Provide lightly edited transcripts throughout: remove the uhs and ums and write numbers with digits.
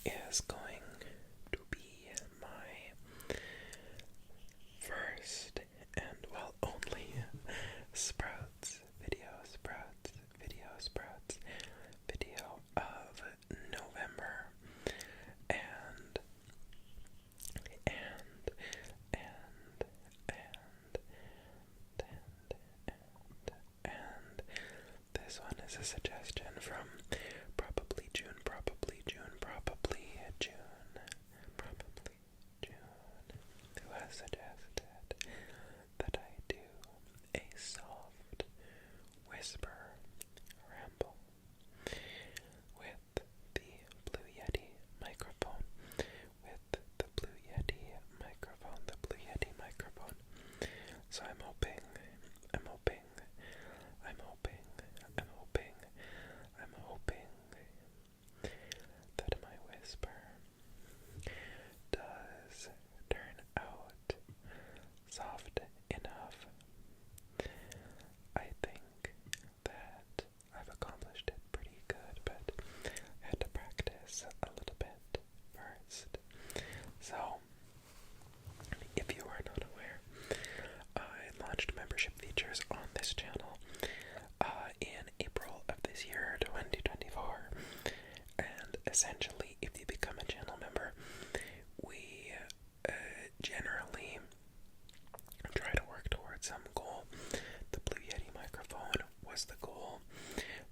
is going to be my first and, well, only video of November. And, and, and, and this one is a suggestion from probably June, who has suggested that I do a soft whisper ramble with the Blue Yeti microphone, So I'm hoping that my whisper does turn out soft enough. I think that I've accomplished it pretty good, but I had to practice a little bit first. So, if you are not aware, I launched membership features on this channel in April of this year, 2024. And essentially, if you become a channel member, we generally try to work towards some goal. The Blue Yeti microphone was the goal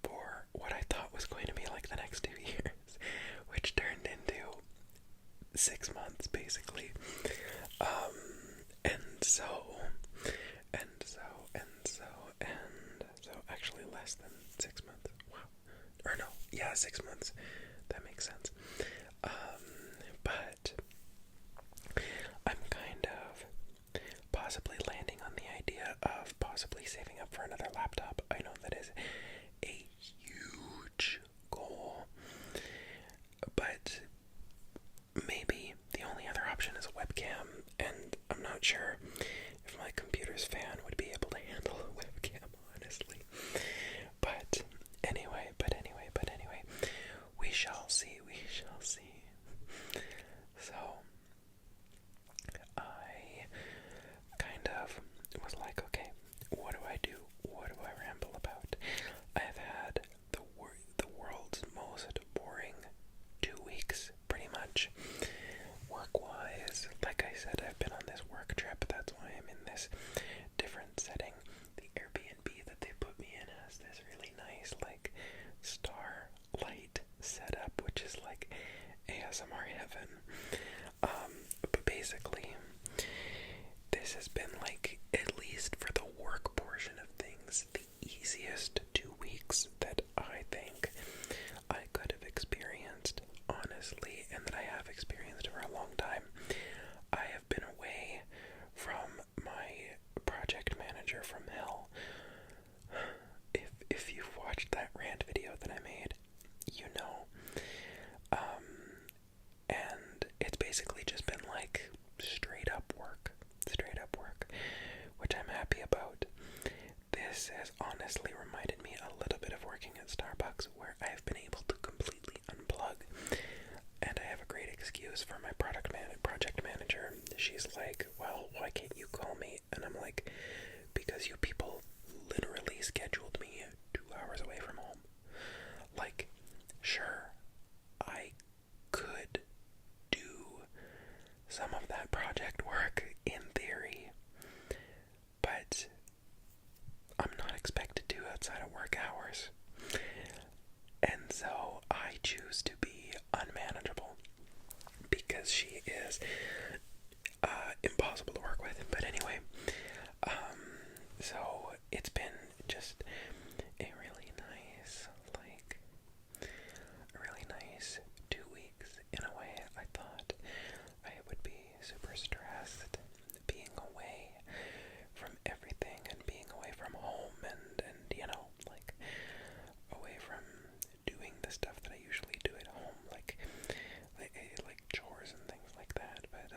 for what I thought was going to be like the next 2 years, which turned into 6 months, basically. Actually less than 6 months. Wow. Or no, yeah, 6 months. That makes sense. But I'm kind of possibly landing on the idea of possibly saving up for another laptop. I know that is a huge goal, but maybe the only other option is a webcam, and I'm not sure if my computer's fan would be able to handle a webcam, honestly. But anyway, we shall see. So, I kind of was like, okay, what do I do? What do I ramble about? I've had the world's most boring 2 weeks, pretty much. Work-wise, like I said, I've been on this work trip. That's why I'm in this different setting. The Airbnb that they put me in has this really nice, like, starlight setup, which is like ASMR heaven. But basically, this has been, like, at least for the work portion of things, the easiest 2 weeks that I think I could have experienced, honestly, and that I have experienced for a long time. I have been away from my project manager from hell. If you've watched that rant video that I made, you know. And it's basically just been like straight up work, which I'm happy about. This has honestly reminded me a little bit of working at Starbucks, where I have been able to completely unplug. And I have a great excuse for my project manager. She's like, well, why can't you call me? And I'm like, because you people literally scheduled me 2 hours away from home. Like, sure, I could do some of that project work in theory, but I'm not expected to outside of work hours. And so I choose to be unmanageable because she is impossible to work with. But anyway, so it's been just a really nice, like, 2 weeks. In a way, I thought I would be super stressed being away from everything and being away from home and you know, like, away from doing the stuff that I usually do at home, like chores and things like that. But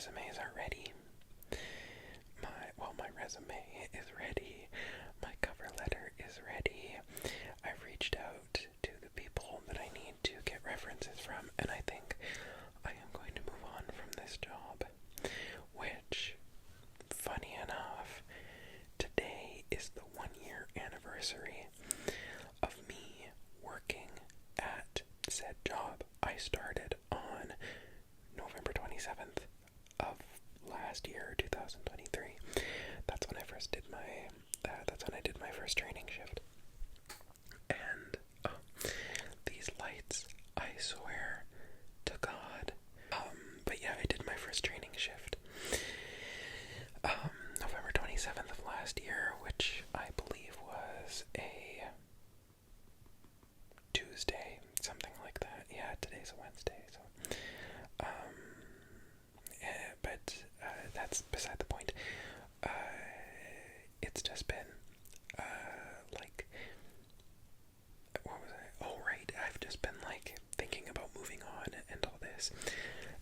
resumes are ready. My resume is ready. My cover letter is ready. I've reached out to the people that I need to get references from, and I think I am going to move on from this job, which, funny enough, today is the 1-year anniversary of me working at said job. I started on November 27th of last year, 2023. That's when I first did my first training shift. And these lights, I swear to God. But yeah, I did my first training shift November 27th of last year, which I believe was a Tuesday, something like that. Yeah, today's a Wednesday, so but that's beside the point. It's just been like, what was I? Oh right, I've just been like thinking about moving on and all this.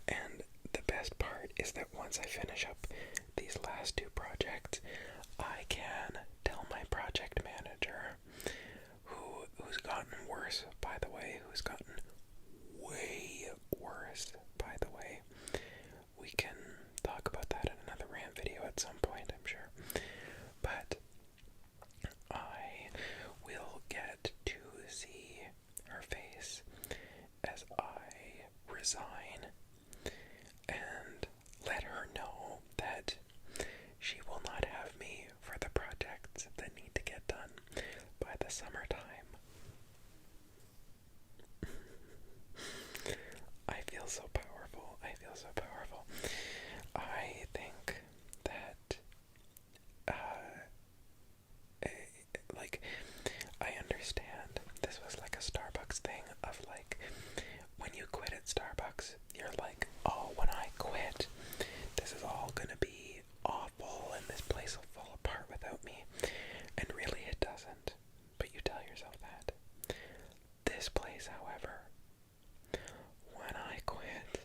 And the best part is that once I finish up these last 2 projects, I can tell my project manager, who's gotten worse, by the way, who's gotten way worse, by the way. We can talk about that in another rant video at some point, I'm sure. But I will get to see her face as I resign and let her know that she will not have me for the projects that need to get done by the summertime. I feel so powerful. I feel so powerful. I think that, I understand this was like a Starbucks thing of like, when you quit at Starbucks, you're like, oh, when I quit, this is all gonna be awful and this place will fall apart without me. And really it doesn't. But you tell yourself that. This place, however, when I quit,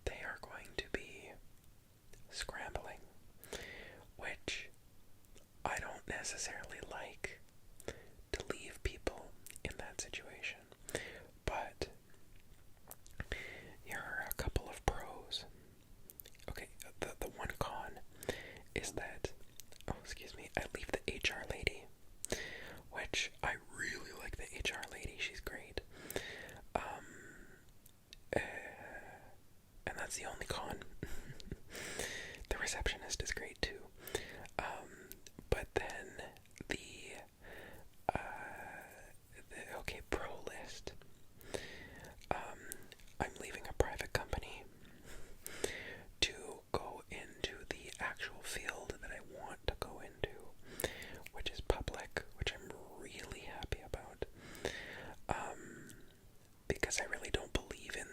they are going to be scrambling, which I don't necessarily like to leave people in that situation. But here are a couple of pros. Okay, the one con is that, I leave the HR lady, which I really like the HR lady. She's great. And that's the only con. The receptionist is great too. But then the pro list. I'm leaving a private company to go into the actual field that I want to go into, which is public, which I'm really happy about. Because I really don't believe in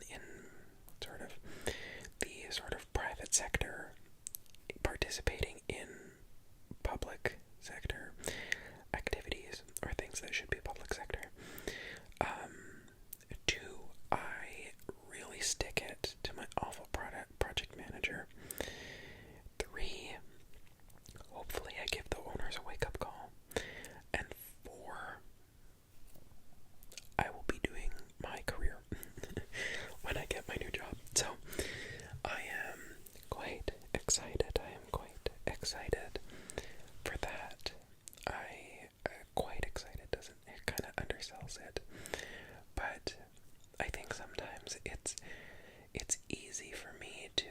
the sort of private sector participating in public sector activities or things that should be public sector. 2, I really stick it to my awful project manager. 3, hopefully I give the owners a wake-up call. And 4, I will be doing my career when I get my new job. So I am quite excited. For that. Quite excited doesn't, it kind of undersells it. But I think sometimes it's easy for me to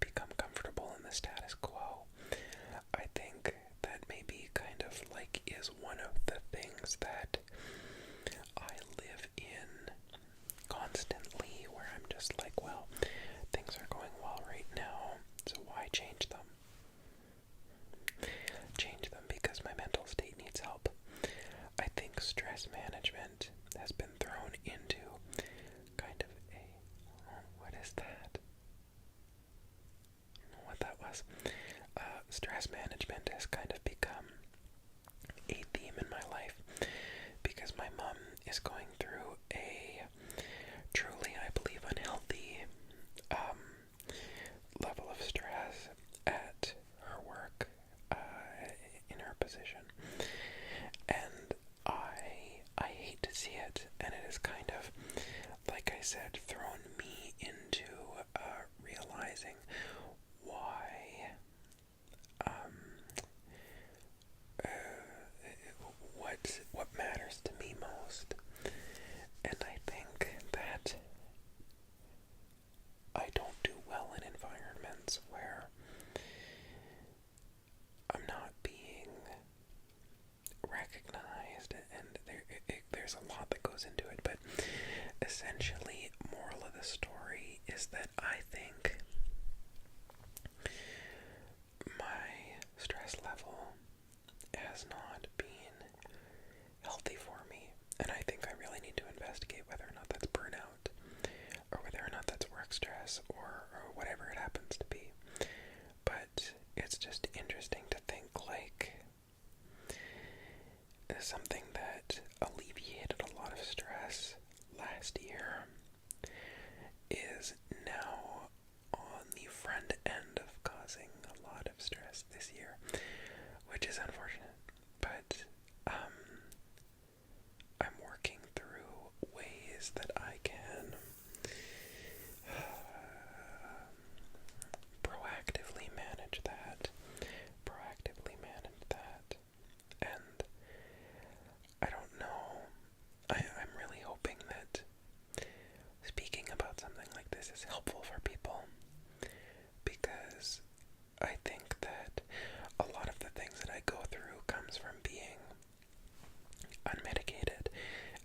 become comfortable in the status quo. I think that maybe kind of like is one of the things that I live in constantly, where I'm just like, well, things are going well right now, so why change them? Change them because my mental state needs help. I think stress management has been thrown into kind of a, what is that? I don't know what that was. Stress management has kind of become a theme in my life because my mom is going through a truly, I believe, unhealthy level of stress at her work, in her position. And I hate to see it, and it is kind of, like I said, thrown me into realizing why, what matters to me most. And I think that I don't do well in environments where I'm not being recognized, and there's a lot that goes into it, but essentially, moral of the story is that I think my stress level has not been healthy for me, and I think I really need to investigate whether or not that's burnout, or whether or not that's work stress, or whatever it happens to be. But it's just interesting to think, like, something that alleviated a lot of stress last year is now on the front end of causing a lot of stress this year, which is unfortunate. But I'm working through ways that I can proactively manage that. And I don't know. I'm really hoping that speaking about something like this is helpful for people, because I think that a lot of the things that I go through comes from being unmedicated,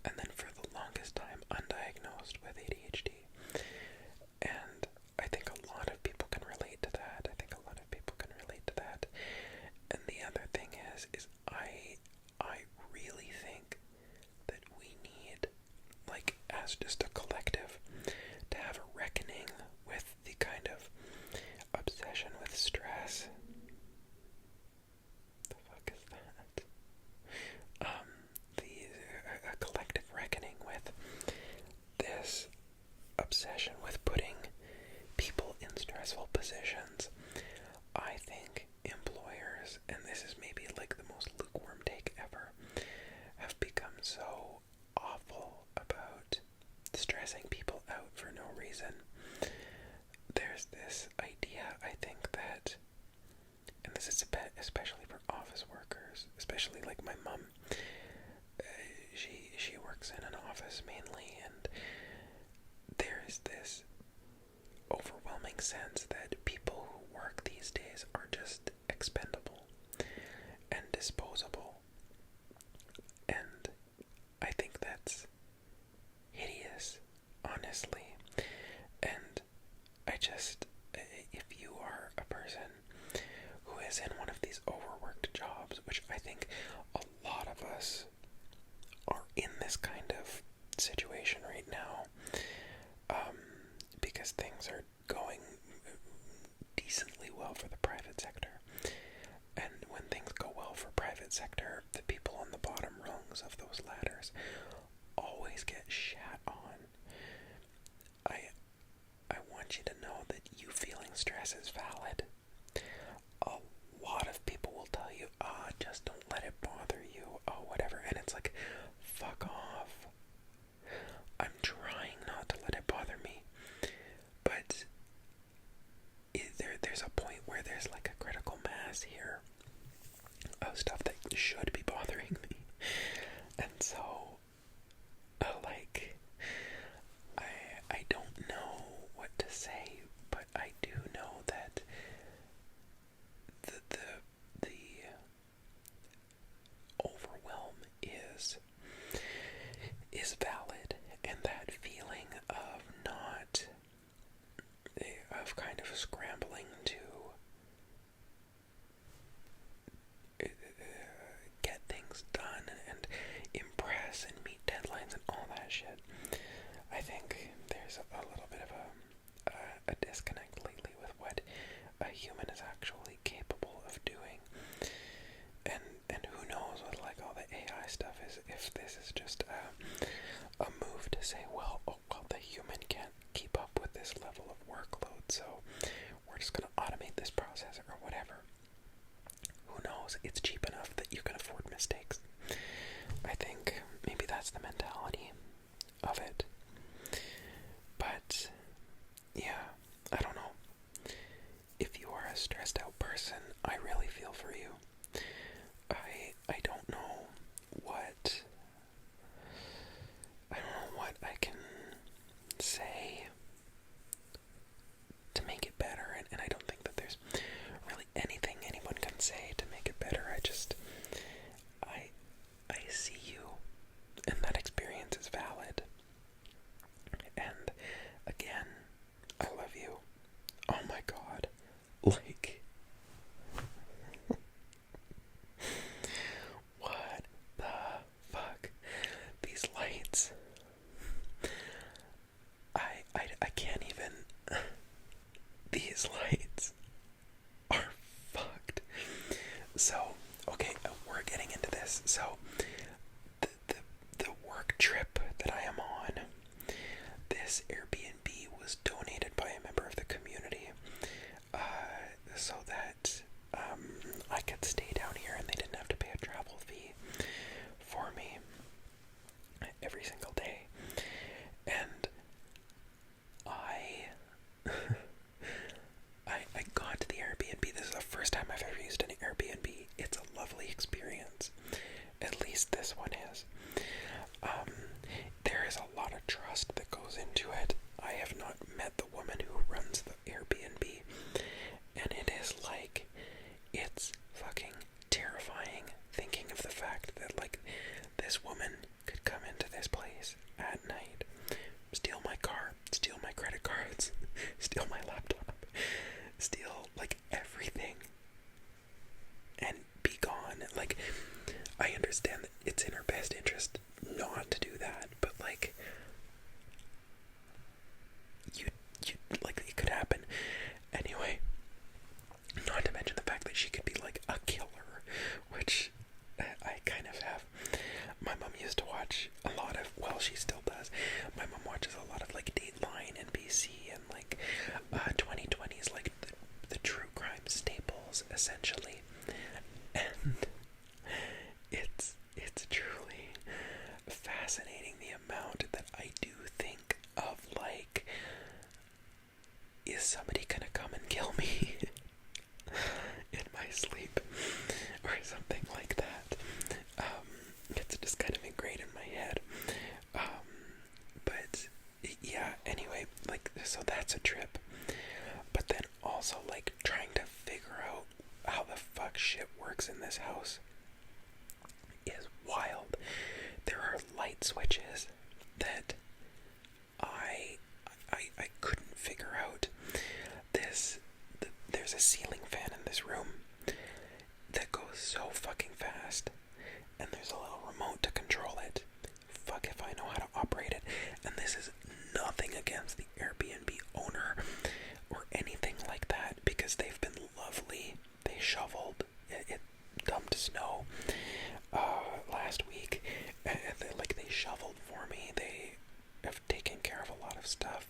and then for the longest time undiagnosed with ADHD. And I think a lot of people can relate to that. And the other thing is I really think that we need, like, as just a collective, to have a reckoning with the kind of obsession with stress. The fuck is that? A collective reckoning with this obsession with putting people in stressful positions. I think employers, and this is maybe like the most lukewarm take ever, have become so awful about stressing people out for no reason. There's this idea, I think, that, and this is especially for office workers, especially like my mom, she works in an office mainly, and there's this overwhelming sense that people who work these days are just expendable and disposable. And I think that's hideous, honestly. And if you are a person who is in one of these overworked jobs, which I think a lot of us are in this kind of situation right now, because things are going decently well for the private sector. And when things go well for private sector, the people on the bottom rungs of those ladders always get shat on. I want you to know that you feeling stress is valid. A lot of people will tell you, just don't let it bother you, whatever. And it's like, fuck off. I'm trying not to let it bother me. But there's a point where there's like a critical mass here of stuff that should be bothering me. And so, I don't know what to say, but I do know that the overwhelm is valid, and that feeling of kind of scrambling to get things done and impress and meet deadlines and all that shit. I think there's a little bit of a disconnect lately with what a human is actually capable of doing. And who knows with like all the AI stuff, is if this is just a move to say, well, the human can't keep up with this level of workload. just gonna automate this process or whatever. Who knows? It's cheap enough that you can afford mistakes. I think maybe that's the mentality of it. But yeah, I don't know. If you are a stressed out person, I really feel for you. I don't know what I can say to make it better, and I don't think that there's really anything anyone can say to make it better. I see you, and that experience is valid. And again, I love you. Oh my god. Like, what the fuck? These lights. I can't even. These lights are fucked. So, okay, we're getting into this. So, the work trip that I am on, this Airbnb was donated by a member of the community, so that I could stay down here and they didn't have to pay a travel fee for me every single day. And I got to the Airbnb. This is the first time I've ever used an Airbnb. It's a lovely experience. At least this one is. There is a lot of trust that goes into it. I have not met the woman who runs the Airbnb, and it is like, it's fucking terrifying thinking of the fact that, like, this woman could come into this place at night, steal my car, steal my credit cards, steal my laptop, steal, like, everything, and be gone. Like, I understand that it's in her best interest not to do that, but, like, you like, it could happen. Anyway, not to mention the fact that she could be, like, a killer, which I kind of have. My mom used to watch a lot of, well, she still does. My mom watches a lot of, like, Dateline, NBC, and, like, 2020s, like, the true crime staples, essentially. And it's truly fascinating the amount that I do think of, like, is somebody gonna come and kill me in my sleep or something like that. It's just kind of ingrained in my head. But yeah, anyway, like, so that's a trip. But then also, like, trying to figure out how the fuck shit works in this house is wild. There are light switches that I couldn't figure out. There's a ceiling fan in this room that goes so fucking fast, and there's a little remote to control it. Fuck if I know how to operate it. And this is nothing against the Airbnb owner or anything like that, because they've been lovely. They shoveled. It dumped snow last week, and they shoveled for me. They have taken care of a lot of stuff.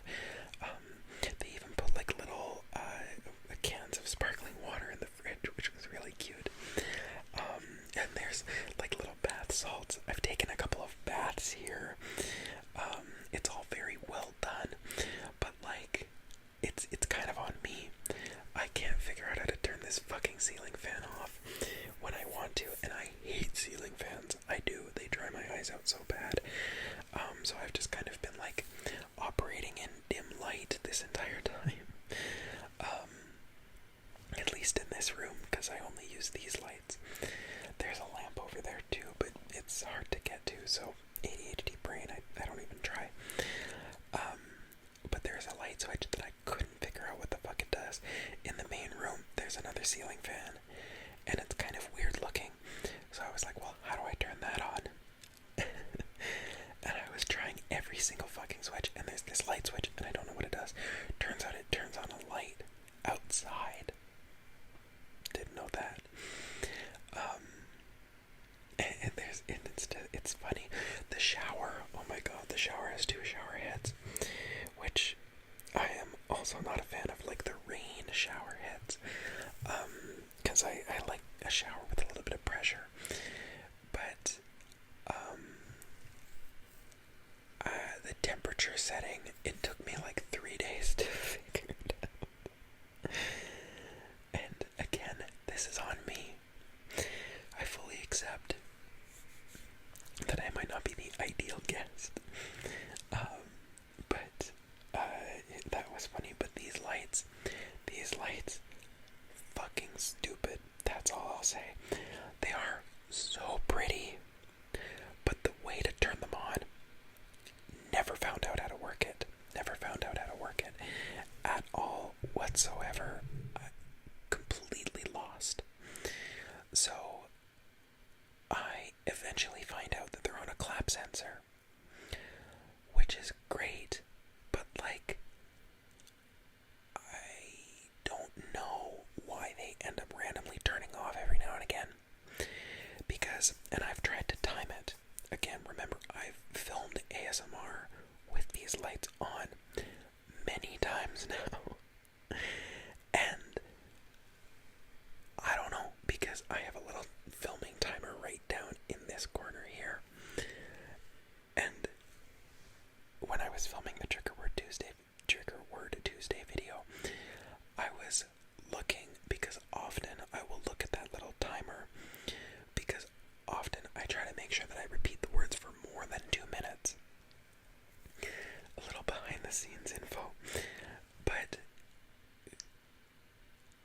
They even put, like, little cans of sparkling water in the fridge, which was really cute. And there's, like, little bath salts. I've taken a couple of baths here. It's all very well done, but, like, it's kind of on me. I can't figure out how to turn this fucking ceiling fan off when I want to, and I hate ceiling fans. I do. They dry my eyes out so bad. So I've just kind of been, like, operating in dim light this entire time. At least in this room, because I only use these lights. There's a lamp over there too, but it's hard to get to, so ADHD brain, I don't even try. But there's a light switch that I couldn't figure out what the fuck it does. In the main room, there's another ceiling fan, and it's kind of weird looking. So I was like, well, how do I turn that on? And I was trying every single fucking switch, and there's this light switch, and I don't know what it does. Turns out it turns on a light outside. Didn't know that. And it's funny. The shower, oh my god, the shower has 2 shower heads, which I am also not a fan of, like, the rain shower minutes. Because I like a shower with a little bit of pressure. But the temperature setting, it took me like 3 days to figure it out. And again, this is on me. I fully accept that I might not be the ideal guest. But that was funny. But these lights, fucking stupid. That's all I'll say. They are so pretty, but the way to turn them on, never found out how to work it. Never found out how to work it at all whatsoever. Completely lost. So I eventually find out that they're on a clap sensor, which is great, but like, I don't know why they end up randomly turning off every now and again. Because, and I've tried to time it. Again, remember, I've filmed ASMR with these lights on many times now. And I don't know, because I have a little filming timer right down in this corner here. And when I was filming the Trigger Word Tuesday video, I was looking, because often I will look at that little timer, because often I try to make sure that I repeat the words for more than 2 minutes. A little behind the scenes info. But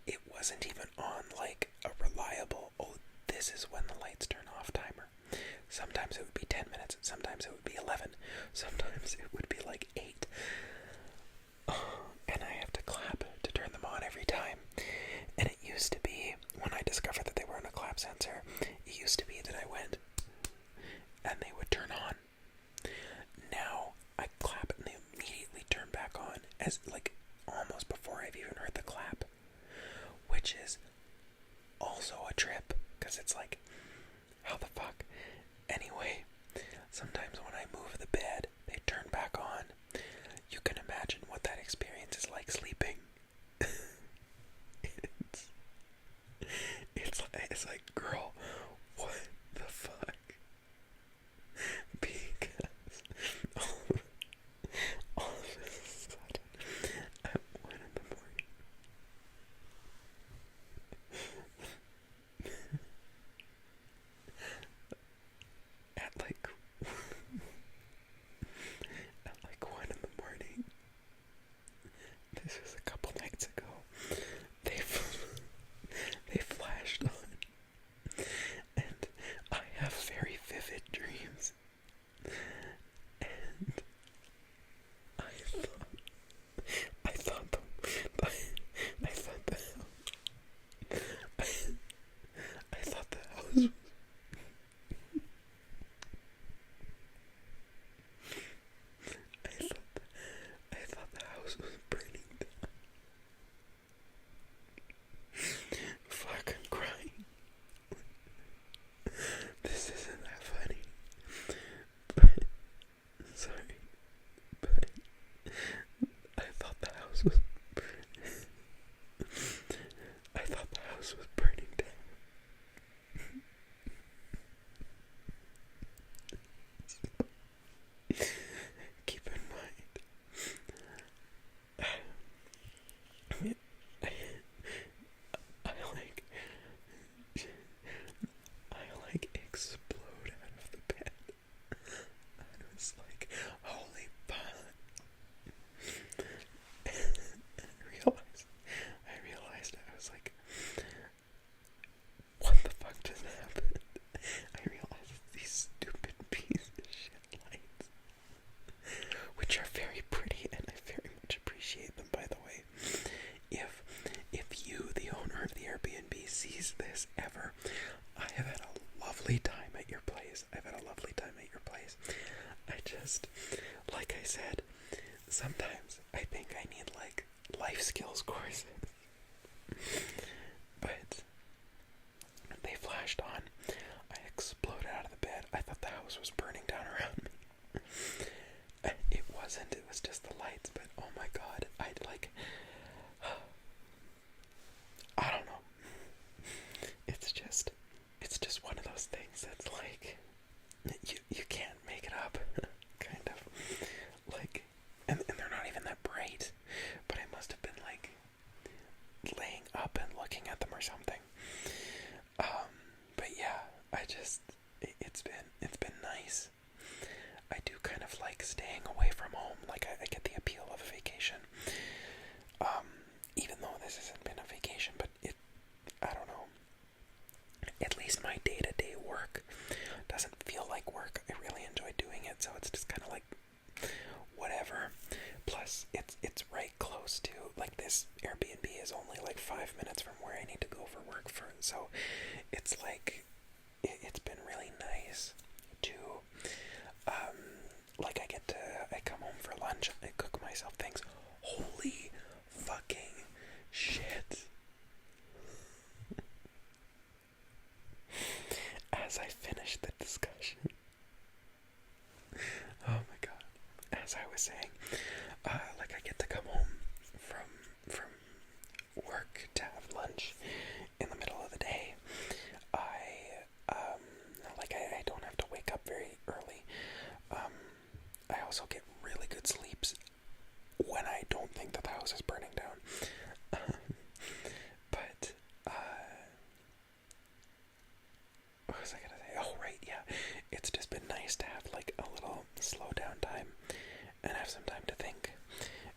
it wasn't even on like a reliable, oh, this is when the lights turn off timer. Sometimes it would be 10 minutes, sometimes it would be 11, sometimes it would be like 8. And I have to clap to turn them on every time. And it used to be, when I discovered that they were on a clap sensor, it used to be that I went and they would turn on. Now I clap and they immediately turn back on, as like almost before I've even heard the clap, which is also a trip, because it's like, how the fuck? Anyway, sometimes when I move the bed, they turn back on. You can imagine what that experience is like sleeping. It's like, girl, what the fuck? Because all of a sudden, at 1 in the morning, at like 1 in the morning, this was a couple nights ago, they flashed on, and I have very vivid dreams, and I thought the house I thought the house was burning down. Fuck, I'm crying. This isn't that funny. But, sorry. But I thought the house was burning down. Keep in mind, I explode out of the bed. I was like, holy fuck. And I realized I was like, what the fuck just happened? I realized these stupid pieces of shit lights, which are very pretty, and I very much appreciate them, by the way. If you, the owner of the Airbnb, sees this ever, I have had a lovely time at your place. I just, like I said, sometimes I think I need like life skills courses. But they flashed on. I exploded out of the bed. I thought the house was burning down around me. It wasn't. It was just the lights. But oh my god, I'd like. or something. But yeah, it's been nice. I do kind of like staying away from home. Like I get the appeal of a vacation. Even though this hasn't been a vacation, but I don't know. At least my day-to-day work doesn't feel like work. I really enjoy doing it, so it's just kind of like whatever. Plus, it's right close to, like, this Airbnb is only like 5 minutes from where I need to go for work so it's like it's been really nice to like I come home for lunch, I cook myself things. Holy fucking shit. As I finish the discussion, oh my god, as I was saying, like I get to come home from work to have lunch in the middle of the day. I don't have to wake up very early. I also get really good sleeps when I don't think that the house is burning down. But what was I gonna say? Oh right, yeah. It's just been nice to have like a little slow down time and have some time to think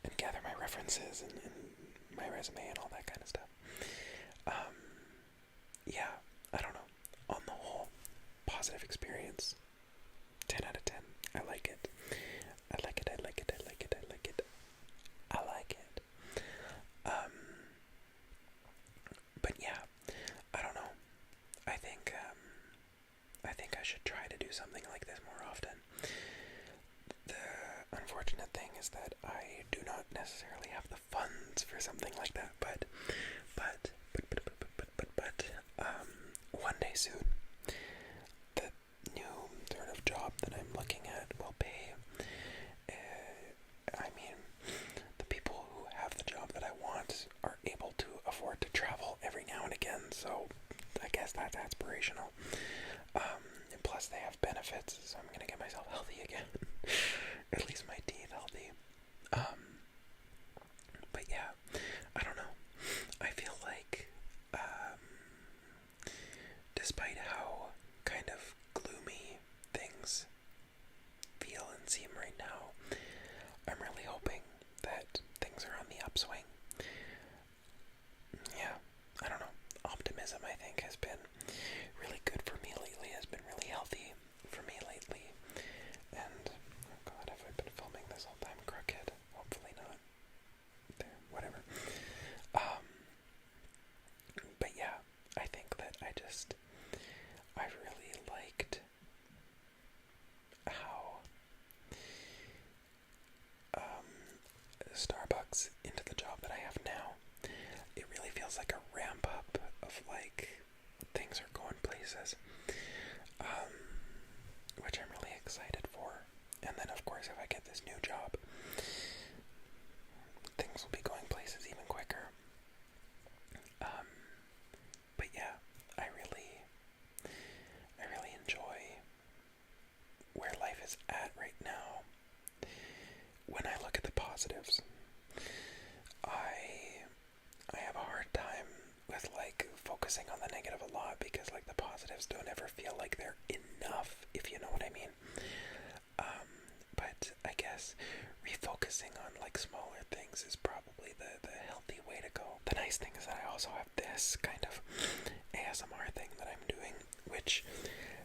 and gather my references and my resume and all that kind of stuff. Yeah, I don't know. On the whole, positive experience. 10 out of 10. I like it. I like it, I like it, I like it, I like it. I like it. But yeah, I don't know. I think I should try to do something like this more often. The unfortunate thing is that I do not necessarily have the funds for something like that, but one day soon, the new sort of job that I'm looking at will pay. I mean, the people who have the job that I want are able to afford to travel every now and again, so I guess that's aspirational. And plus they have benefits, so I'm gonna get myself healthy again. At least my teeth healthy. But yeah, I don't know. I feel like, despite how kind of gloomy things feel and seem right now, I'm really hoping that things are on the upswing. Yeah, I don't know. Optimism, I think, has been really good for me lately, has been really healthy for me lately. And, oh god, have I been filming this whole time crooked? Hopefully not. There, whatever. But yeah, I think that I really liked how Starbucks into the job that I have now, it really feels like a ramp up of like things are going places, which I'm really excited for. And then of course if I get this new job, things will be going places even quicker. But yeah, I really enjoy where life is at right now. When I look at the positives, I have a hard time with like focusing on the negative a lot because like the positives don't ever feel like they're enough, if you know what I mean. But I guess refocusing on like smaller things is probably the healthy way to go. The nice thing is that I also have this kind of ASMR thing that I'm doing, which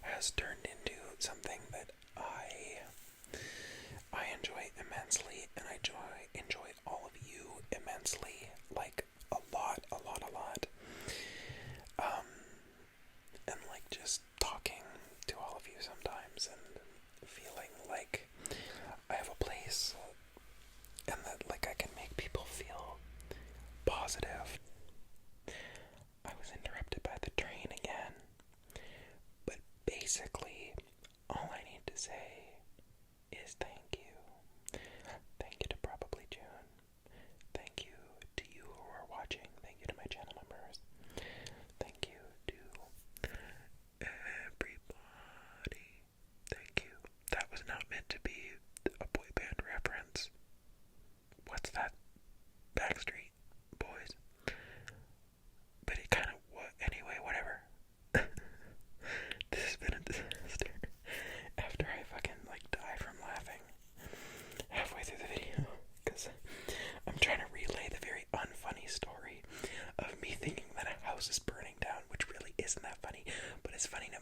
has turned into something that I enjoy immensely, and I enjoy all of you immensely, like a lot. And like just talking to all of you sometimes and feeling like I have a place and that like I can make people feel positive. I was interrupted by the train again, but basically all I need to say is thank you. Thank you to Probably June. Thank you to you who are watching. Thank you to my channel members. isn't that funny, but it's funny to